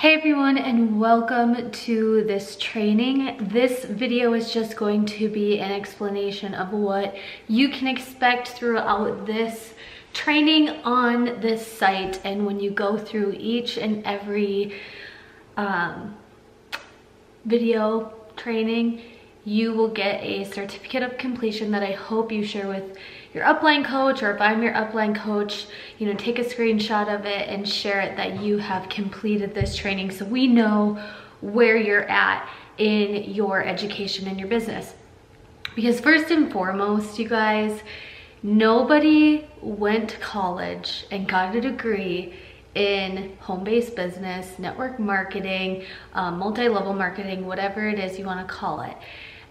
Hey everyone, and welcome to this training. This video is just going to be an explanation of what you can expect throughout this training on this site. And when you go through each and every video training, you will get a certificate of completion that I hope you share with your upline coach, or if I'm your upline coach, you know, take a screenshot of it and share it that you have completed this training so we know where you're at in your education and your business. Because first and foremost, you guys, nobody went to college and got a degree in home-based business, network marketing, multi-level marketing, whatever it is you want to call it.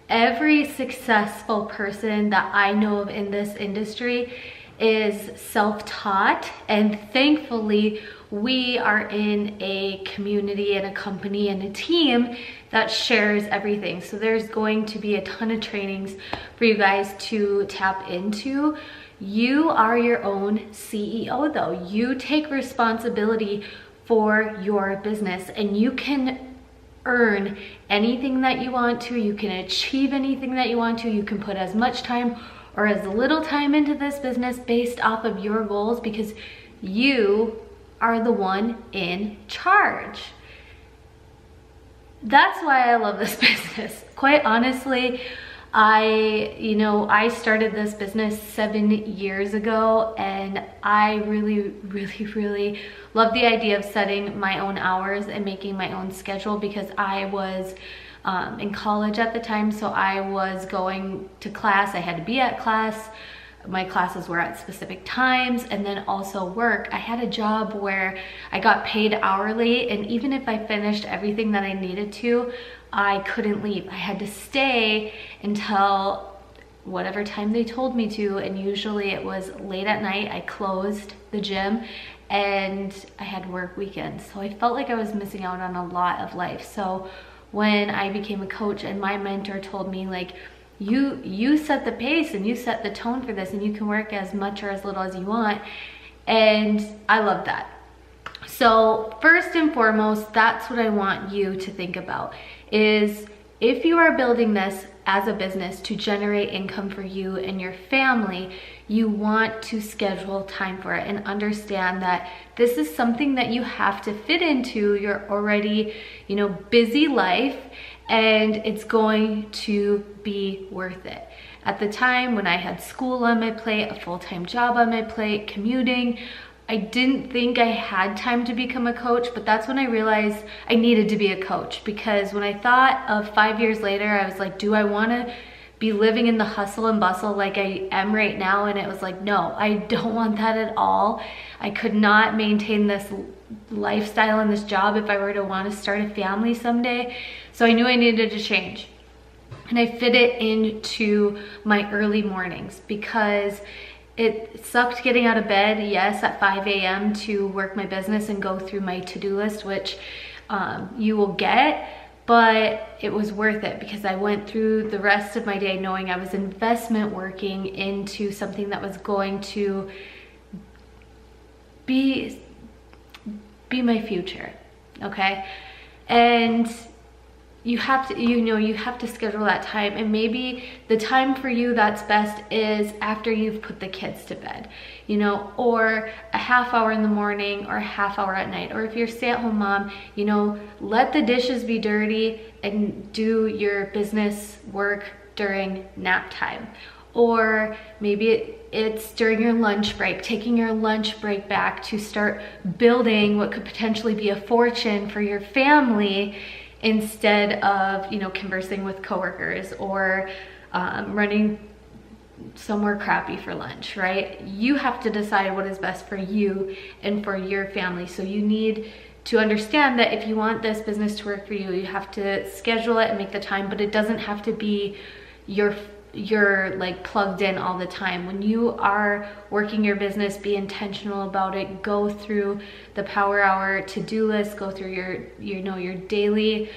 Every successful person that I know of in this industry is self-taught, and thankfully we are in a community and a company and a team that shares everything. So there's going to be a ton of trainings for you guys to tap into. You are your own CEO though. You take responsibility for your business, and you can earn anything that you want to, you can achieve anything that you want to, you can put as much time or as little time into this business based off of your goals, because you are the one in charge. That's why I love this business. Quite honestly, I started this business 7 years ago, and I really love the idea of setting my own hours and making my own schedule, because I was in college at the time, so I was going to class. I had to be at class. My classes were at specific times, and then also work. I had a job where I got paid hourly, and even if I finished everything that I needed to, I couldn't leave. I had to stay until whatever time they told me to, and usually it was late at night. I closed the gym and I had work weekends. So I felt like I was missing out on a lot of life. So when I became a coach and my mentor told me, like, you set the pace and you set the tone for this, and you can work as much or as little as you want. And I love that. So first and foremost, that's what I want you to think about, is if you are building this as a business to generate income for you and your family, you want to schedule time for it and understand that this is something that you have to fit into your already, busy life, and it's going to be worth it. At the time when I had school on my plate, a full-time job on my plate, commuting, I didn't think I had time to become a coach, but that's when I realized I needed to be a coach. Because when I thought of 5 years later, I was like, do I want to be living in the hustle and bustle like I am right now? And it was like, no, I don't want that at all. I could not maintain this lifestyle and this job if I were to want to start a family someday. So I knew I needed to change. And I fit it into my early mornings, because it sucked getting out of bed, yes, at 5 a.m. to work my business and go through my to-do list, which you will get, but it was worth it, because I went through the rest of my day knowing I was investment working into something that was going to be my future, okay? And you have to schedule that time, and maybe the time for you that's best is after you've put the kids to bed, or a half hour in the morning or a half hour at night. Or if you're a stay-at-home mom, let the dishes be dirty and do your business work during nap time. Or maybe it's during your lunch break, taking your lunch break back to start building what could potentially be a fortune for your family, instead of, conversing with coworkers or running somewhere crappy for lunch, right? You have to decide what is best for you and for your family. So you need to understand that if you want this business to work for you, you have to schedule it and make the time, but it doesn't have to be you're like plugged in all the time. When you are working your business, be intentional about it. Go through the Power Hour to-do list, go through your daily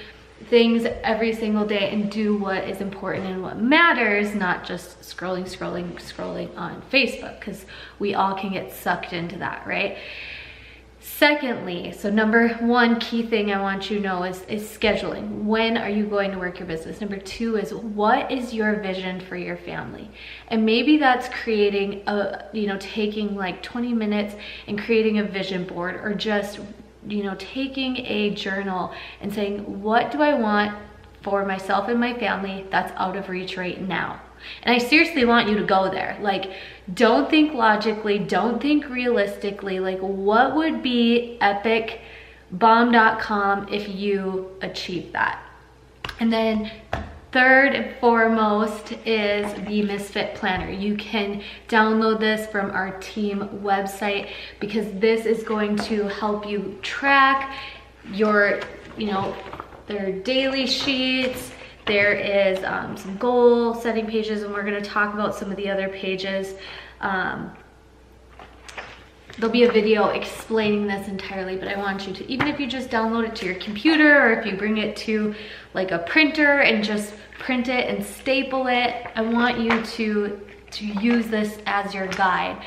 things every single day, and do what is important and what matters, not just scrolling on Facebook, because we all can get sucked into that, right? Secondly, so number one key thing I want you to know is scheduling. When are you going to work your business? Number two is, what is your vision for your family? And maybe that's creating taking like 20 minutes and creating a vision board, or just, taking a journal and saying, what do I want for myself and my family that's out of reach right now? And I seriously want you to go there. Like, don't think logically, don't think realistically. Like, what would be epic bomb.com if you achieve that? And then third and foremost is the Misfit Planner. You can download this from our team website, because this is going to help you track your, their daily sheets. There is some goal setting pages, and we're going to talk about some of the other pages. There'll be a video explaining this entirely, but I want you to, even if you just download it to your computer, or if you bring it to like a printer and just print it and staple it, I want you to use this as your guide.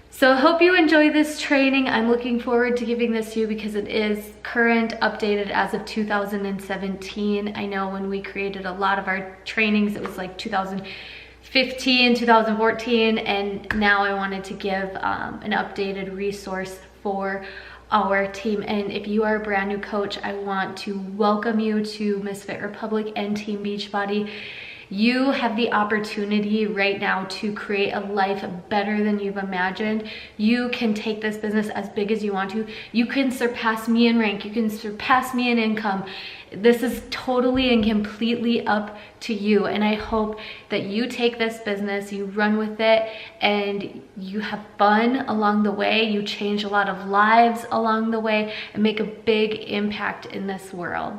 So I hope you enjoy this training. I'm looking forward to giving this to you because it is current, updated as of 2017. I know when we created a lot of our trainings, it was like 2015, 2014, and now I wanted to give an updated resource for our team. And if you are a brand new coach, I want to welcome you to Misfit Republic and Team Beachbody. You have the opportunity right now to create a life better than you've imagined. You can take this business as big as you want to. You can surpass me in rank. You can surpass me in income. This is totally and completely up to you. And I hope that you take this business, you run with it, and you have fun along the way. You change a lot of lives along the way and make a big impact in this world.